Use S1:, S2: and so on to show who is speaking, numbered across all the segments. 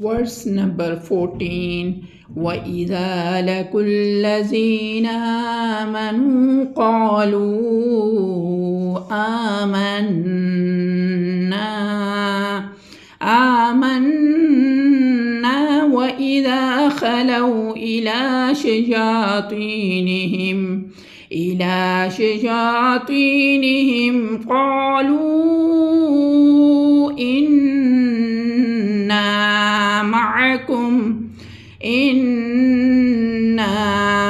S1: Verse number 14. وَإِذَا لَقُوا الَّذِينَ آمَنُوا قَالُوا آمَنَّا وَإِذَا خَلَوْا إِلَى شَيَاطِينِهِمْ قَالُوا إِنَّا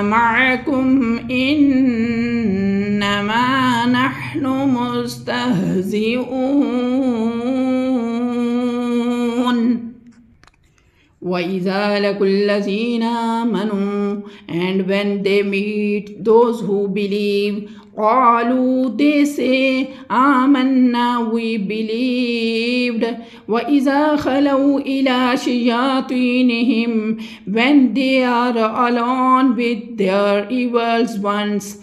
S1: مَعَكُمْ إِنَّمَا نَحْنُ مُسْتَهْزِئُونَ. وَإِذَا لَقُوا الَّذِينَ آمَنُوا, and when they meet those who believe, قَالُوا, they say, آمَنَّا, we believed. وَإِذَا خَلَوْا إِلَى شَيَاطِينِهِمْ, when they are alone with their evil ones,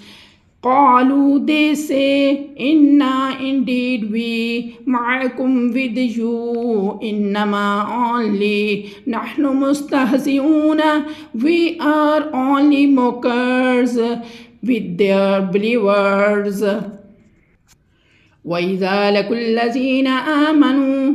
S1: قالوا, they say, inna, indeed we, ma'akum, with you, innama, only, nahnu mustahzi'una, we are only mockers with their believers. وَإِذَا لَقُوا الَّذِينَ آمَنُوا,